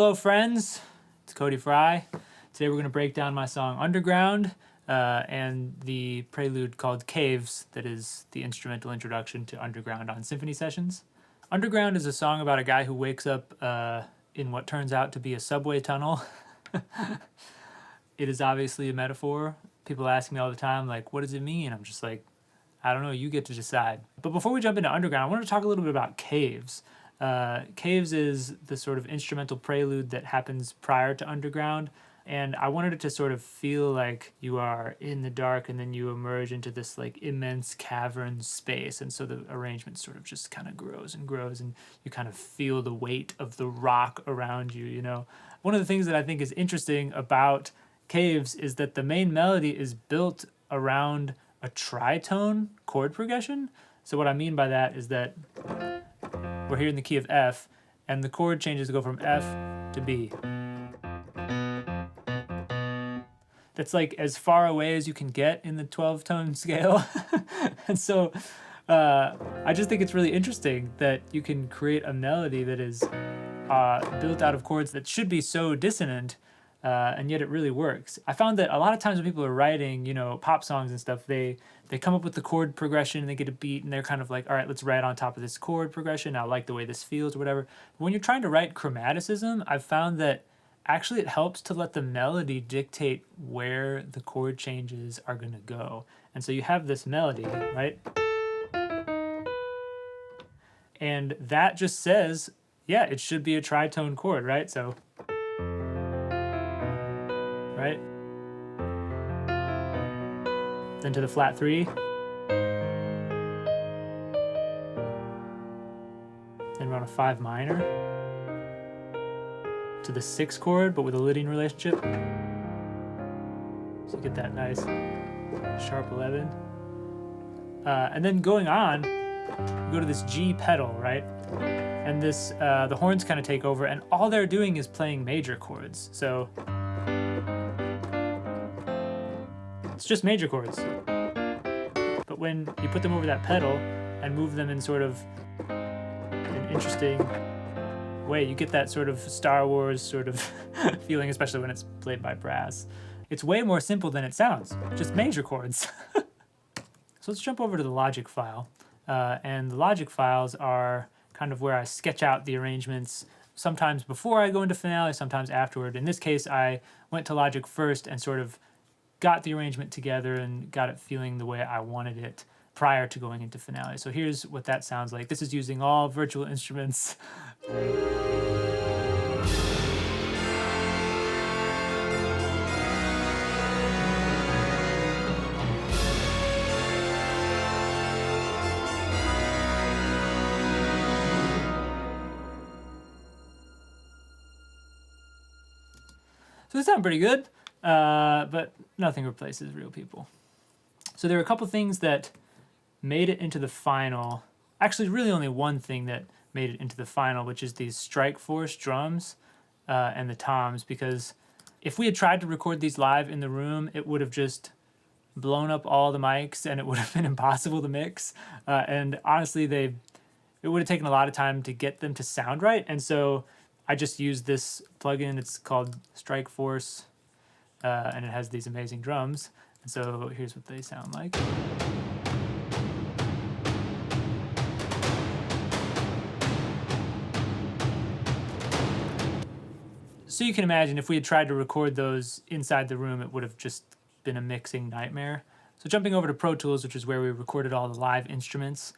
Hello friends, it's Cody Fry. Today we're going to break down my song Underground and the prelude called Caves that is the instrumental introduction to Underground on symphony sessions. Underground is a song about a guy who wakes up in what turns out to be a subway tunnel. It is obviously a metaphor. People ask me all the time, like, what does it mean? I'm just like, I don't know, you get to decide. But before we jump into Underground, I wanted to talk a little bit about Caves. Caves is the sort of instrumental prelude that happens prior to Underground, and I wanted it to sort of feel like you are in the dark and then you emerge into this like immense cavern space, and so the arrangement sort of just kind of grows and grows and you kind of feel the weight of the rock around you, you know. One of the things that I think is interesting about Caves is that the main melody is built around a tritone chord progression. So what I mean by that is that we're here in the key of F, and the chord changes to go from F to B. That's like as far away as you can get in the 12-tone scale. And so I just think it's really interesting that you can create a melody that is built out of chords that should be so dissonant, and yet it really works. I found that a lot of times when people are writing, you know, pop songs and stuff, they come up with the chord progression and they get a beat and they're kind of like, all right, let's write on top of this chord progression. I like the way this feels or whatever. But when you're trying to write chromaticism, I've found that actually it helps to let the melody dictate where the chord changes are going to go. And so you have this melody, right? And that just says, yeah, it should be a tritone chord, right? So, right? Then to the flat 3. Then we're on a 5 minor. To the 6 chord, but with a leading relationship. So you get that nice sharp 11. And then going on, you go to this G pedal, right? And this, the horns kind of take over, and all they're doing is playing major chords. So it's just major chords. But when you put them over that pedal and move them in sort of an interesting way, you get that sort of Star Wars sort of feeling, especially when it's played by brass. It's way more simple than it sounds, just major chords. So let's jump over to the logic file. And the logic files are kind of where I sketch out the arrangements, sometimes before I go into finale, sometimes afterward. In this case, I went to logic first and sort of got the arrangement together and got it feeling the way I wanted it prior to going into finale. So here's what that sounds like. This is using all virtual instruments. So they sound pretty good, but nothing replaces real people. So there are a couple things that made it into the final. Actually, really only one thing that made it into the final, which is these StrikeForce drums and the toms, because if we had tried to record these live in the room, it would have just blown up all the mics and it would have been impossible to mix. And honestly, it would have taken a lot of time to get them to sound right. And so I just used this plugin. It's called StrikeForce, and it has these amazing drums. And so here's what they sound like. So you can imagine if we had tried to record those inside the room, it would have just been a mixing nightmare. So jumping over to Pro Tools, which is where we recorded all the live instruments,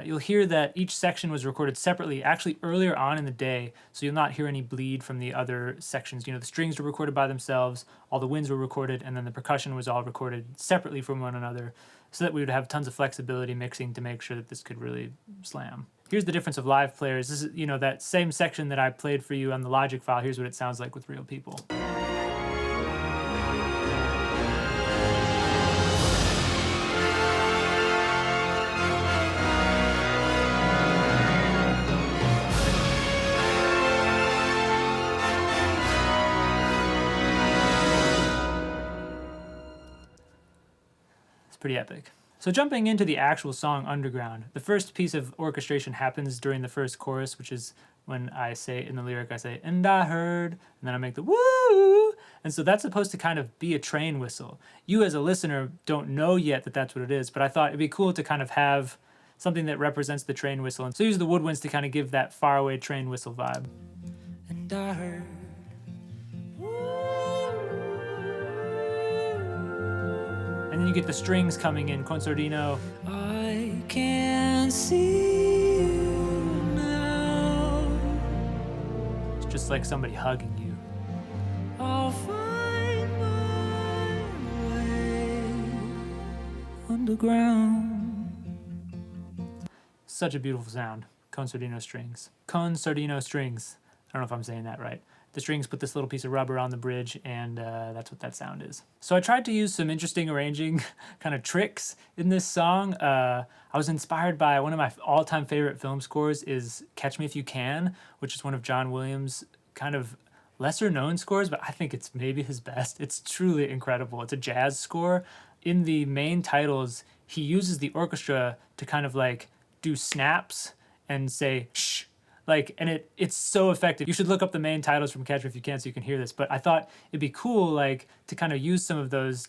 you'll hear that each section was recorded separately, actually earlier on in the day, so you'll not hear any bleed from the other sections. You know, the strings were recorded by themselves, all the winds were recorded, and then the percussion was all recorded separately from one another, so that we would have tons of flexibility mixing to make sure that this could really slam. Here's the difference of live players. This is, you know, that same section that I played for you on the Logic file. Here's what it sounds like with real people. It's pretty epic. So jumping into the actual song Underground, the first piece of orchestration happens during the first chorus, which is when I say in the lyric, I say, and I heard, and then I make the woo. And so that's supposed to kind of be a train whistle. You as a listener don't know yet that that's what it is, but I thought it'd be cool to kind of have something that represents the train whistle. And so use the woodwinds to kind of give that faraway train whistle vibe. And I heard. And then you get the strings coming in, concertino. I can see you now. It's just like somebody hugging you. I'll find my way underground. Such a beautiful sound. Concertino strings. Concertino strings. I don't know if I'm saying that right. The strings put this little piece of rubber on the bridge, and that's what that sound is. So I tried to use some interesting arranging kind of tricks in this song. I was inspired by one of my all-time favorite film scores is Catch Me If You Can, which is one of John Williams' kind of lesser-known scores, but I think it's maybe his best. It's truly incredible. It's a jazz score. In the main titles, he uses the orchestra to kind of like do snaps and say, shh. Like, and it's so effective. You should look up the main titles from Catch Me If You Can so you can hear this. But I thought it'd be cool, like, to kind of use some of those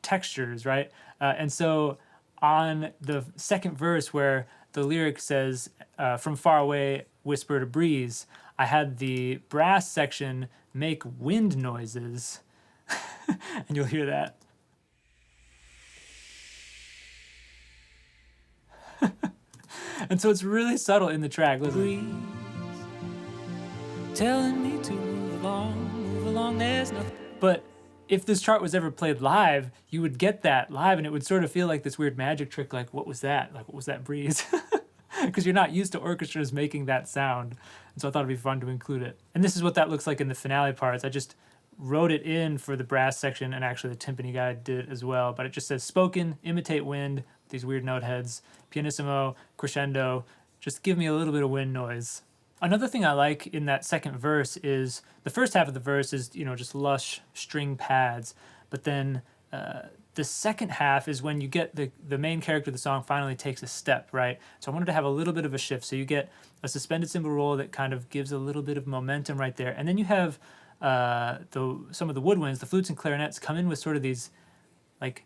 textures, right? And so on the second verse where the lyric says, from far away, whispered a breeze, I had the brass section make wind noises. And you'll hear that. And so it's really subtle in the track. Listen. Telling me to move along, there's nothing. But if this chart was ever played live, you would get that live, and it would sort of feel like this weird magic trick, like, what was that? Like, what was that breeze? Because you're not used to orchestras making that sound. And so I thought it'd be fun to include it. And this is what that looks like in the finale parts. I just wrote it in for the brass section, and actually the timpani guy did it as well. But it just says, spoken, imitate wind, these weird note heads, pianissimo, crescendo, just give me a little bit of wind noise. Another thing I like in that second verse is the first half of the verse is, just lush string pads. But then the second half is when you get the main character of the song finally takes a step, right? So I wanted to have a little bit of a shift. So you get a suspended cymbal roll that kind of gives a little bit of momentum right there. And then you have some of the woodwinds, the flutes and clarinets come in with sort of these like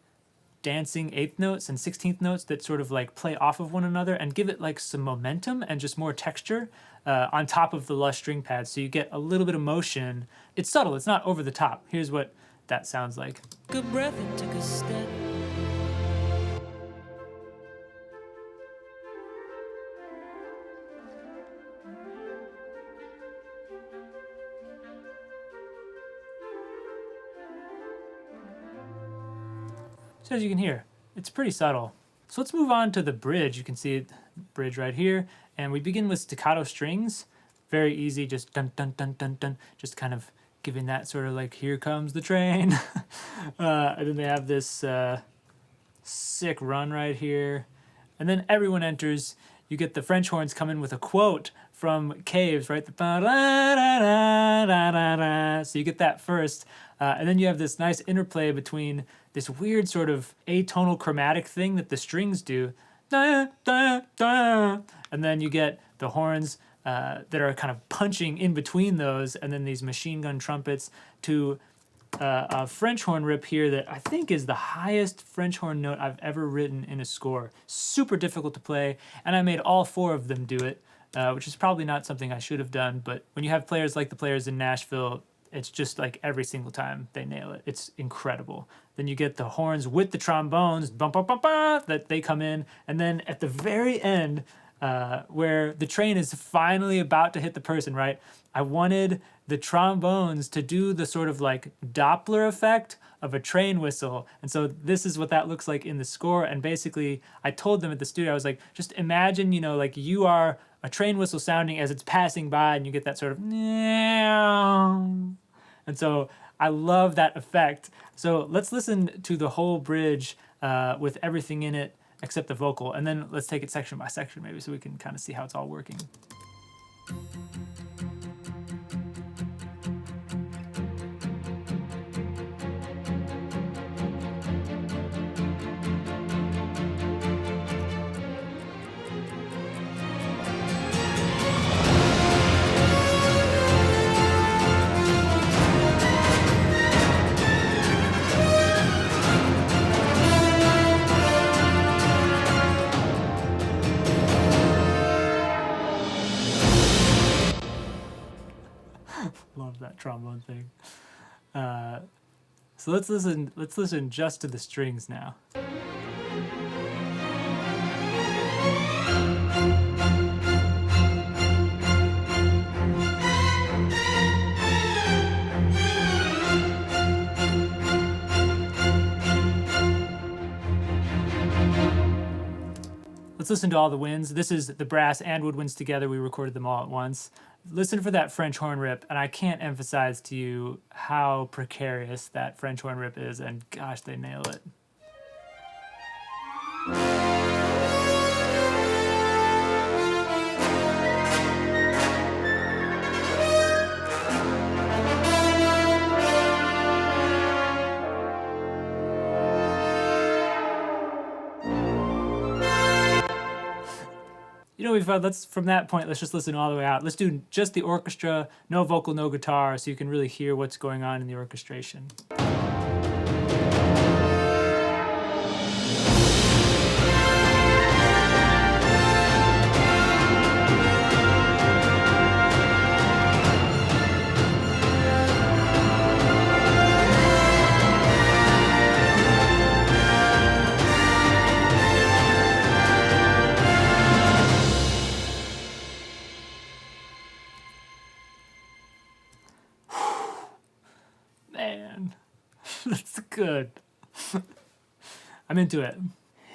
dancing eighth notes and 16th notes that sort of like play off of one another and give it like some momentum and just more texture on top of the lush string pads. So you get a little bit of motion. It's subtle, it's not over the top. Here's what that sounds like. Good breath and took a step. So as you can hear, it's pretty subtle. So let's move on to the bridge. You can see it, bridge right here. And we begin with staccato strings. Very easy, just dun dun dun dun dun. Just kind of giving that sort of like, here comes the train. And then they have this sick run right here. And then everyone enters. You get the French horns come in with a quote from Caves, right? The so you get that first. And then you have this nice interplay between this weird sort of atonal chromatic thing that the strings do. And then you get the horns that are kind of punching in between those, and then these machine gun trumpets to a French horn rip here that I think is the highest French horn note I've ever written in a score. Super difficult to play, and I made all four of them do it, which is probably not something I should have done, but when you have players like the players in Nashville, it's just like every single time they nail it. It's incredible. Then you get the horns with the trombones, bum, bum, bum, bum, that they come in. And then at the very end, where the train is finally about to hit the person, right? I wanted the trombones to do the sort of like Doppler effect of a train whistle. And so this is what that looks like in the score. And basically, I told them at the studio, I was like, just imagine, like you are a train whistle sounding as it's passing by, and you get that sort of... And so I love that effect. So let's listen to the whole bridge with everything in it except the vocal. And then let's take it section by section maybe so we can kind of see how it's all working. love that trombone thing. So let's listen just to the strings now. Let's listen to all the winds. This is the brass and woodwinds together. We recorded them all at once. Listen for that French horn rip, and I can't emphasize to you how precarious that French horn rip is, and gosh, they nail it. You know, from that point, let's just listen all the way out. Let's do just the orchestra, no vocal, no guitar, so you can really hear what's going on in the orchestration. Man, that's good. I'm into it.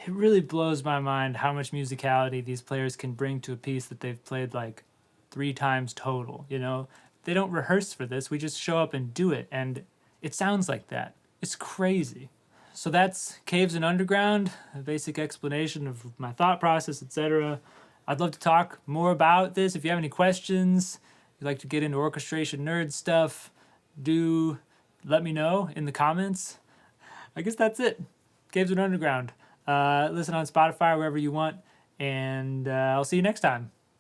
It really blows my mind how much musicality these players can bring to a piece that they've played like 3 times total, you know? They don't rehearse for this, we just show up and do it, and it sounds like that. It's crazy. So that's Caves and Underground, a basic explanation of my thought process, etc. I'd love to talk more about this. If you have any questions, if you'd like to get into orchestration nerd stuff, do let me know in the comments. I guess that's it. Caves and Underground. Listen on Spotify, wherever you want, and I'll see you next time.